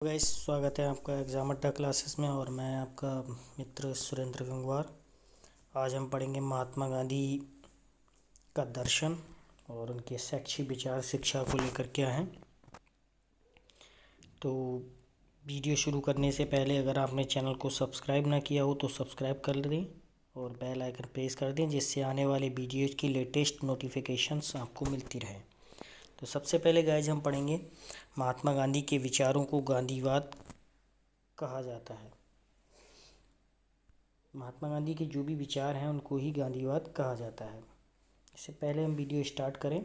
Guys, स्वागत है आपका एग्जाम अड्डा क्लासेस में। और मैं आपका मित्र सुरेंद्र गंगवार। आज हम पढ़ेंगे महात्मा गांधी का दर्शन और उनके शैक्षिक विचार शिक्षा को लेकर क्या हैं। तो वीडियो शुरू करने से पहले अगर आपने चैनल को सब्सक्राइब ना किया हो तो सब्सक्राइब कर दें और बेल आइकन प्रेस कर दें, जिससे आने वाले वीडियोज़ की लेटेस्ट नोटिफिकेशंस आपको मिलती रहे। तो सबसे पहले गाइज हम पढ़ेंगे महात्मा गांधी के विचारों को गांधीवाद कहा जाता है। महात्मा गांधी के जो भी विचार हैं उनको ही गांधीवाद कहा जाता है। इससे पहले हम वीडियो स्टार्ट करें,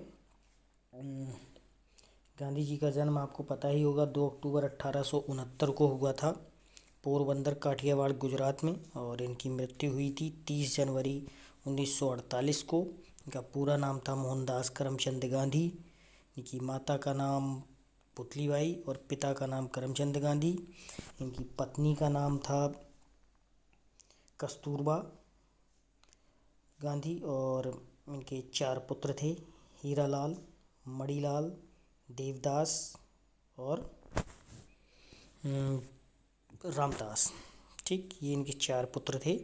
गांधी जी का जन्म आपको पता ही होगा 2 अक्टूबर 1869 को हुआ था पोरबंदर काठियावाड़ गुजरात में। और इनकी मृत्यु हुई थी 30 जनवरी 1948 को। इनका पूरा नाम था मोहनदास करमचंद गांधी। इनकी माता का नाम पुतलीबाई और पिता का नाम करमचंद गांधी। इनकी पत्नी का नाम था कस्तूरबा गांधी। और इनके 4 पुत्र थे, हीरालाल, मणिलाल, देवदास और रामदास। ठीक, ये इनके 4 पुत्र थे।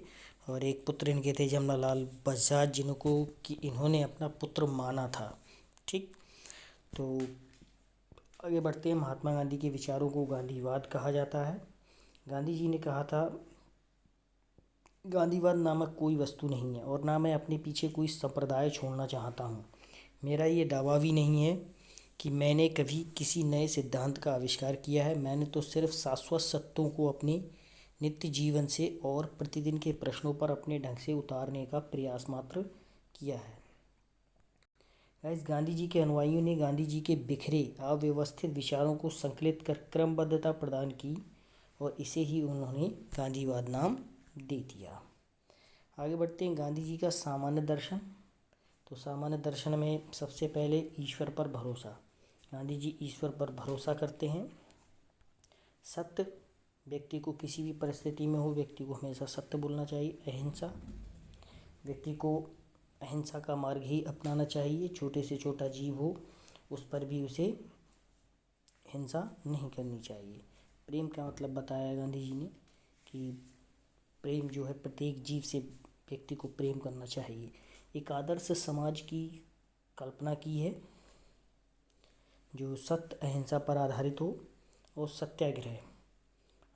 और एक पुत्र इनके थे जमनालाल बजाज, जिनको कि इन्होंने अपना पुत्र माना था। ठीक, तो आगे बढ़ते हैं। महात्मा गांधी के विचारों को गांधीवाद कहा जाता है। गांधी जी ने कहा था, गांधीवाद नामक कोई वस्तु नहीं है और ना मैं अपने पीछे कोई संप्रदाय छोड़ना चाहता हूँ। मेरा ये दावा भी नहीं है कि मैंने कभी किसी नए सिद्धांत का आविष्कार किया है। मैंने तो सिर्फ शाश्वत सत्यों को अपने नित्य जीवन से और प्रतिदिन के प्रश्नों पर अपने ढंग से उतारने का प्रयास मात्र किया है। गाइस, गांधी जी के अनुयायियों ने गांधी जी के बिखरे अव्यवस्थित विचारों को संकलित कर क्रमबद्धता प्रदान की और इसे ही उन्होंने गांधीवाद नाम दे दिया। आगे बढ़ते हैं। गांधी जी का सामान्य दर्शन। तो सामान्य दर्शन में सबसे पहले ईश्वर पर भरोसा। गांधी जी ईश्वर पर भरोसा करते हैं। सत्य, व्यक्ति को किसी भी परिस्थिति में हो व्यक्ति को हमेशा सत्य बोलना चाहिए। अहिंसा, व्यक्ति को अहिंसा का मार्ग ही अपनाना चाहिए। छोटे से छोटा जीव हो उस पर भी उसे हिंसा नहीं करनी चाहिए। प्रेम का मतलब बताया गांधी जी ने कि प्रेम जो है प्रत्येक जीव से व्यक्ति को प्रेम करना चाहिए। एक आदर्श समाज की कल्पना की है जो सत्य अहिंसा पर आधारित हो और सत्याग्रह,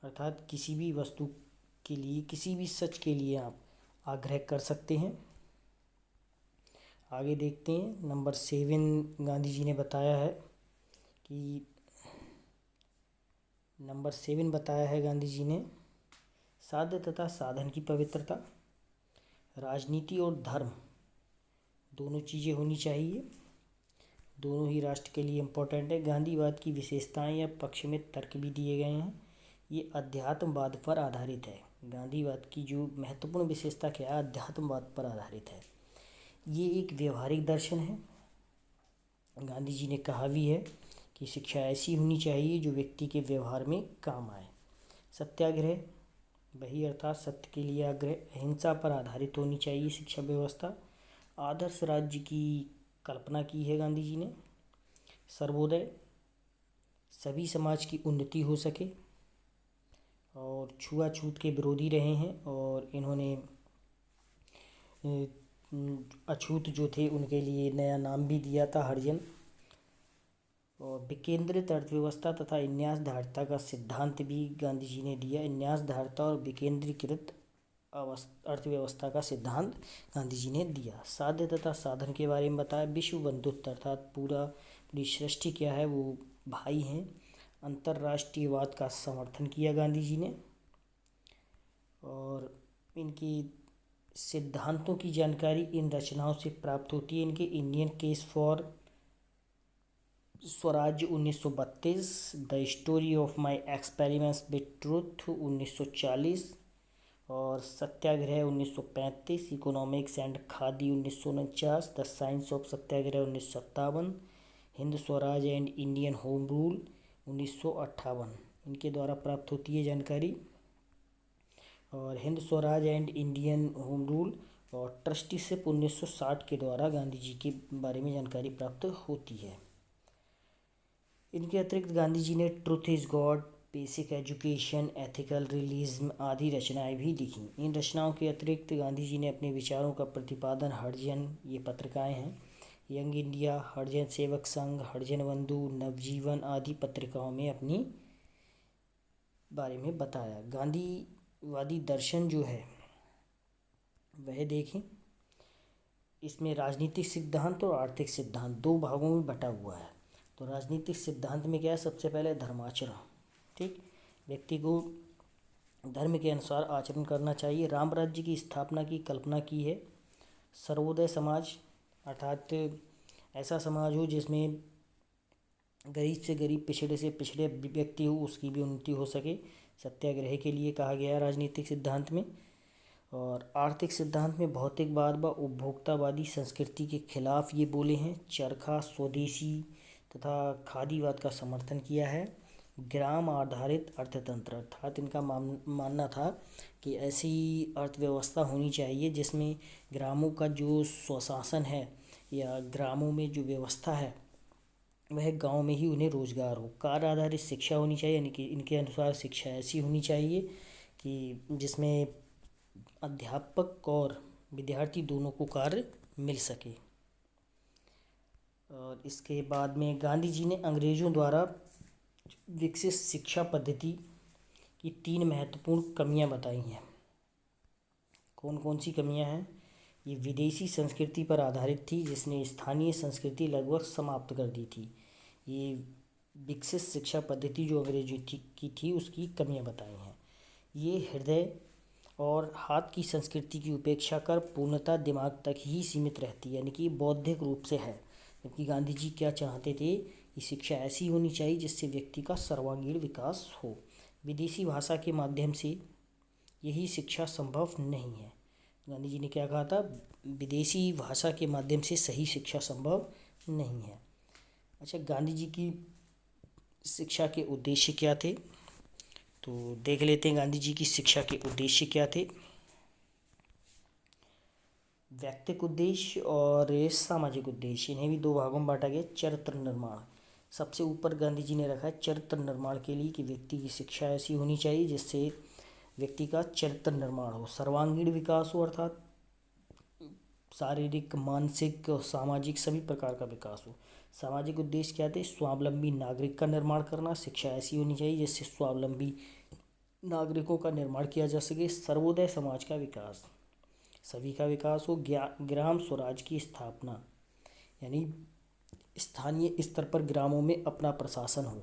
अर्थात किसी भी वस्तु के लिए, किसी भी सच के लिए आप आग्रह कर सकते हैं। आगे देखते हैं। नंबर 7 गांधी जी ने बताया है कि नंबर 7 बताया है गांधी जी ने, साध्य तथा साधन की पवित्रता। राजनीति और धर्म दोनों चीज़ें होनी चाहिए, दोनों ही राष्ट्र के लिए इम्पोर्टेंट है। गांधीवाद की विशेषताएं या पक्ष में तर्क भी दिए गए हैं। ये अध्यात्मवाद पर आधारित है। गांधीवाद की जो महत्वपूर्ण विशेषता क्या है, अध्यात्मवाद पर आधारित है। ये एक व्यवहारिक दर्शन है। गांधी जी ने कहा भी है कि शिक्षा ऐसी होनी चाहिए जो व्यक्ति के व्यवहार में काम आए। सत्याग्रह, वही अर्थात सत्य के लिए आग्रह। अहिंसा पर आधारित होनी चाहिए शिक्षा व्यवस्था। आदर्श राज्य की कल्पना की है गांधी जी ने। सर्वोदय, सभी समाज की उन्नति हो सके। और छुआछूत के विरोधी रहे हैं और इन्होंने अछूत जो थे उनके लिए नया नाम भी दिया था, हरिजन। और विकेंद्रित अर्थव्यवस्था तथा न्यासधारिता का सिद्धांत भी गांधी जी ने दिया। न्यासधारिता और विकेंद्रीकृत अर्थव्यवस्था का सिद्धांत गांधी जी ने दिया। साध्य तथा साधन के बारे में बताया। विश्व बंधुत्व, अर्थात पूरी सृष्टि क्या है वो भाई हैं। अंतर्राष्ट्रीयवाद का समर्थन किया गांधी जी ने। और इनकी सिद्धांतों की जानकारी इन रचनाओं से प्राप्त होती है। इनके Indian case for Swaraj 1932, the story of my experiments with truth 1940 और सत्याग्रह 1935, economics and khadi 1949, the science of Satyagraha 1957, Hind Swaraj and Indian home rule 1958 इनके द्वारा प्राप्त होती है जानकारी। और Hind Swaraj and Indian home rule और ट्रस्टीशिप 1960 के द्वारा गांधी जी के बारे में जानकारी प्राप्त होती है। इनके अतिरिक्त गांधी जी ने truth is God, basic education, ethical realism आदि रचनाएं भी लिखीं। इन रचनाओं के अतिरिक्त गांधी जी ने अपने विचारों का प्रतिपादन हरिजन, ये पत्रिकाएं हैं, यंग इंडिया, हरिजन सेवक संघ, हरिजन बंधु, नवजीवन आदि पत्रिकाओं में अपनी बारे में बताया। गांधीवादी दर्शन जो है वह देखें, इसमें राजनीतिक सिद्धांत और आर्थिक सिद्धांत दो भागों में बटा हुआ है। तो राजनीतिक सिद्धांत में क्या है, सबसे पहले धर्माचरण, ठीक, व्यक्ति को धर्म के अनुसार आचरण करना चाहिए। राम राज्य की स्थापना की कल्पना की है। सर्वोदय समाज अर्थात ऐसा समाज हो जिसमें गरीब से गरीब, पिछड़े से पिछड़े व्यक्ति हो, उसकी भी उन्नति हो सके, सत्याग्रह के लिए कहा गया राजनीतिक सिद्धांत में। और आर्थिक सिद्धांत में भौतिकवाद व उपभोक्तावादी संस्कृति के खिलाफ ये बोले हैं। चरखा, स्वदेशी तथा खादीवाद का समर्थन किया है। ग्राम आधारित अर्थतंत्र अर्थात इनका मानना था कि ऐसी अर्थव्यवस्था होनी चाहिए जिसमें ग्रामों का जो स्वशासन है या ग्रामों में जो व्यवस्था है वह गांव में ही उन्हें रोजगार हो। कार्य आधारित शिक्षा होनी चाहिए, यानी कि इनके अनुसार शिक्षा ऐसी होनी चाहिए कि जिसमें अध्यापक और विद्यार्थी दोनों को कार्य मिल सके। और इसके बाद में गांधी जी ने अंग्रेज़ों द्वारा विकसित शिक्षा पद्धति की 3 महत्वपूर्ण कमियां बताई हैं। कौन कौन सी कमियां हैं? ये विदेशी संस्कृति पर आधारित थी जिसने स्थानीय संस्कृति लगभग समाप्त कर दी थी। ये विकसित शिक्षा पद्धति जो अंग्रेजी की थी उसकी कमियां बताई हैं। ये हृदय और हाथ की संस्कृति की उपेक्षा कर पूर्णतः दिमाग तक ही सीमित रहती है, यानी कि बौद्धिक रूप से है। जबकि गांधी जी क्या चाहते थे कि शिक्षा ऐसी होनी चाहिए जिससे व्यक्ति का सर्वांगीण विकास हो। विदेशी भाषा के माध्यम से यही शिक्षा संभव नहीं है। गांधी जी ने क्या कहा था, विदेशी भाषा के माध्यम से सही शिक्षा संभव नहीं है। अच्छा, गांधी जी की शिक्षा के उद्देश्य क्या थे, तो देख लेते हैं गांधी जी की शिक्षा के उद्देश्य क्या थे। व्यक्तिगत उद्देश्य और सामाजिक उद्देश्य, इन्हें भी 2 भागों में बांटा गया। चरित्र निर्माण सबसे ऊपर गांधी जी ने रखा है चरित्र निर्माण के लिए कि व्यक्ति की शिक्षा ऐसी होनी चाहिए जिससे व्यक्ति का चरित्र निर्माण हो, सर्वांगीण विकास हो अर्थात शारीरिक, मानसिक और सामाजिक सभी प्रकार का विकास हो। सामाजिक उद्देश्य क्या थे? स्वावलंबी नागरिक का निर्माण करना। शिक्षा ऐसी होनी चाहिए जिससे स्वावलंबी नागरिकों का निर्माण किया जा सके। सर्वोदय समाज का विकास, सभी का विकास हो। ग्राम स्वराज की स्थापना, यानी स्थानीय स्तर पर ग्रामों में अपना प्रशासन हो।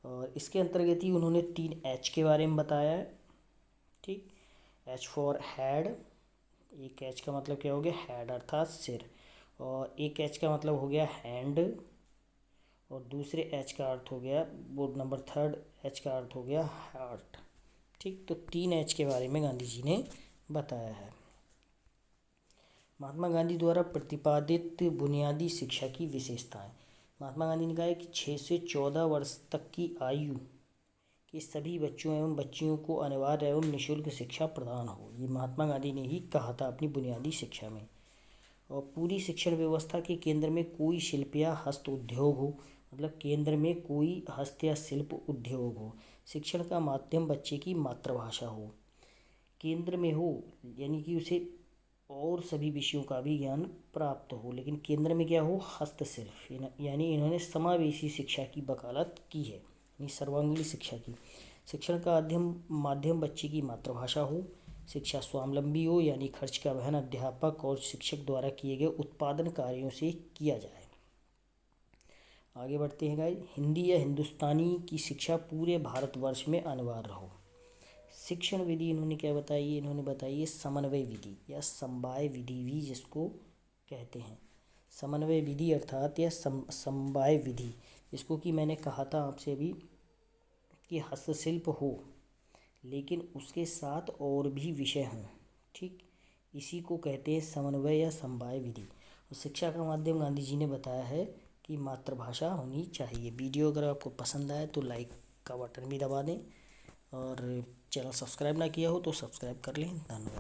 और इसके अंतर्गत ही उन्होंने 3 H के बारे में बताया है, ठीक। H फॉर हेड, एक H का मतलब क्या हो गया, हेड अर्थात सिर, और एक H का मतलब हो गया हैंड, और दूसरे H का अर्थ हो गया, वो नंबर 3rd H का अर्थ हो गया हार्ट, ठीक। तो 3 H के बारे में गांधी जी ने बताया है। महात्मा गांधी द्वारा प्रतिपादित बुनियादी शिक्षा की विशेषताएं। महात्मा गांधी ने कहा है कि 6 से 14 वर्ष तक की आयु के सभी बच्चों एवं बच्चियों को अनिवार्य एवं निःशुल्क शिक्षा प्रदान हो। ये महात्मा गांधी ने ही कहा था अपनी बुनियादी शिक्षा में। और पूरी शिक्षण व्यवस्था के केंद्र में कोई शिल्प या हस्त उद्योग हो, मतलब केंद्र में कोई हस्त या शिल्प उद्योग हो। शिक्षण का माध्यम बच्चे की मातृभाषा हो, केंद्र में हो, यानी कि उसे और सभी विषयों का भी ज्ञान प्राप्त हो, लेकिन केंद्र में क्या हो, हस्तशिल्प, यानी इन्होंने समावेशी शिक्षा की वकालत की है, यानी सर्वांगीण शिक्षा की। शिक्षण का माध्यम बच्चे की मातृभाषा हो। शिक्षा स्वावलंबी हो, यानी खर्च का वहन अध्यापक और शिक्षक द्वारा किए गए उत्पादन कार्यों से किया जाए। आगे बढ़ते हैं गाइस। हिंदी या हिंदुस्तानी की शिक्षा पूरे भारतवर्ष में अनिवार्य हो। शिक्षण विधि इन्होंने क्या बताई है, इन्होंने बताई है समन्वय विधि या समवाय विधि भी जिसको कहते हैं। समन्वय विधि अर्थात या समवाय विधि, इसको कि मैंने कहा था आपसे अभी कि हस्तशिल्प हो लेकिन उसके साथ और भी विषय हों, ठीक, इसी को कहते हैं समन्वय या समवाय विधि। और शिक्षा का माध्यम गांधी जी ने बताया है कि मातृभाषा होनी चाहिए। वीडियो अगर आपको पसंद आए तो लाइक का बटन भी दबा दें, और चैनल सब्सक्राइब ना किया हो तो सब्सक्राइब कर लें। धन्यवाद।